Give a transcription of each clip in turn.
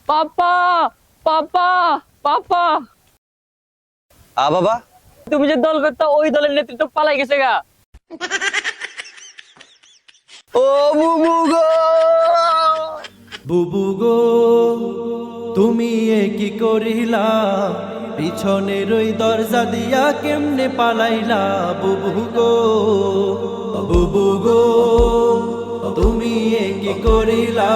পাপা পাপা পাপা, বাবা, তুমি যে দল করতো ওই দলের নেতৃত্ব পালাই গেছে গা। ও বুবু গো, বুবু গো তুমি এ কি করিলা, পিছনের ওই দরজা দিয়া কেমনে পালাইলা। বুবু গো, বুবু গো তুমি এ কি করিলা,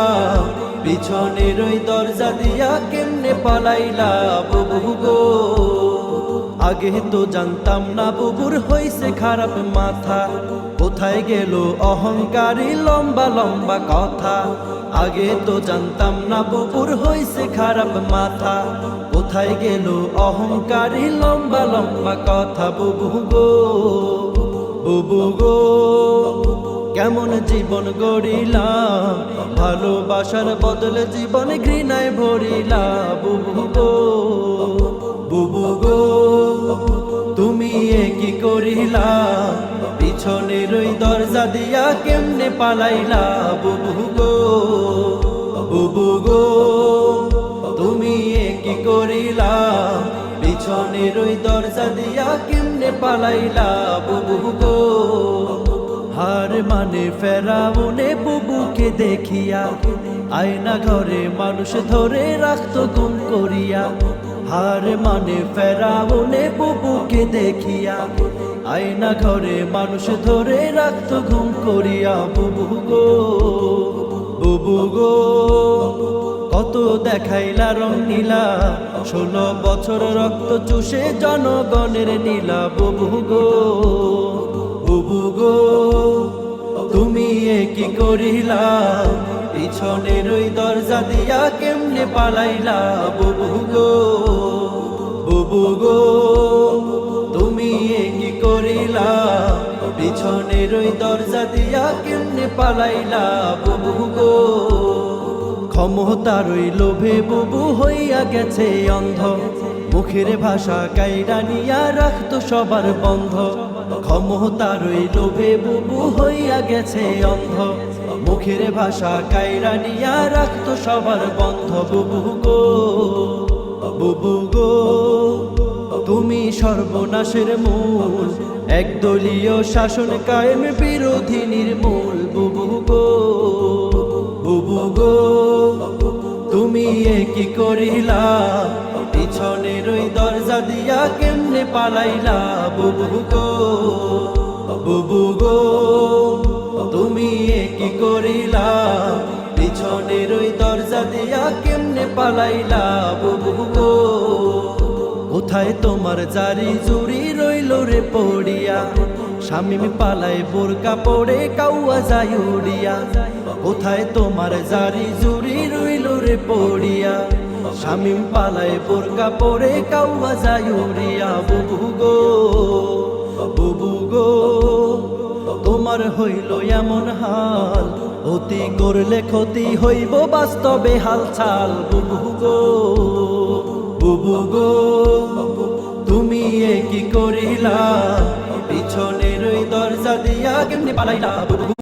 পিছনের ওই দরজা দিয়া কেমনে পালাইলা। বুবু গো আগে তো জানতাম না বুবুর হইছে খারাপ মাথা, কোথায় গেল অহংকারী লম্বা লম্বা কথা। আগে তো জানতাম না বুবুর হইছে খারাপ মাথা, কোথায় গেল অহংকারী লম্বা লম্বা কথা। বুবু গো, বুবু গো কেমন জীবন গড়িলা, ভালোবাসার বদলে জীবন ঘৃণায় ভরিলা। বুবু গো, বুবু গো তুমি এ কি করিলা, পিছনের ওই দরজা দিয়া কেমনে পালাইলা। বুবু গো, বুবু গো তুমি এ কি করিলা, পিছনের ওই দরজা দিয়া কেমনে পালাইলা। বুবু গো হার মানে ফেরাউনে বুবুকে দেখিয়া, আয়না ঘরে মানুষ ধরে রাখতো গুম করিয়া। হার মানে ফেরাউনে বুবুকে দেখিয়া, আয়না ঘরে মানুষ ধরে রাখতো ঘুম করিয়া। বুবু গো, বুবু গো কত দেখাইলা রং নীলা, 16 বছর রক্ত চুষে জনগণের নীলা। বুবু গো, বুবু গো তুমি এ কি করিলা, পিছনের ওই দরজা দিয়া কেমনে পালাইলা। বুবু গো, বুবু গো তুমি এ কি করিলা, পিছনের ওই দরজা দিয়া কেমনে পালাইলা। বুবু গো ক্ষমতার ওই লোভে বুবু হইয়া গেছে অন্ধ, মুখের ভাষা কাইরা নিয়া রাখতো সবার বন্ধ। ক্ষমতার ওই লোভে বুবু হইয়া গেছে অন্ধ, মুখের ভাষা কাইরা নিয়া রাখতো সবার বন্ধ। বুবু গো, বুবু গো তুমি সর্বনাশের মূল, একদলীয় শাসন কায়েম বিরোধী নির্মূল। বুবু গো, বুবু গো তুমি এ কি করিলা, পিছনের ওই দরজা দিয়া কেমনে পালাইলা। বুবু গো, বুবু গো তুমি এ কি করিলা, পিছনের ওই দরজা দিয়া কেমনে পালাইলা। বুবু গো কোথায় তোমার জারি জুরি রইল রে পড়িয়া, শামিম পালায় বোরকা পড়ে কাউয়া যায় উড়িয়া। কোথায় তোমার জারি জুরি রইল রে পড়িয়া, শামিম পালায় বোরকা পড়ে কাউয়া যায় উড়িয়া। বুবু গো, বুবু গো তোমার হইল এমন হাল, অতি করলে ক্ষতি হইব বাস্তবে হালচাল। বুবু গো, বুবু গো তুমি এ কি করিলা, পিছনের ওই দরজা দিয়া কেমনে পালাইলা। বুবু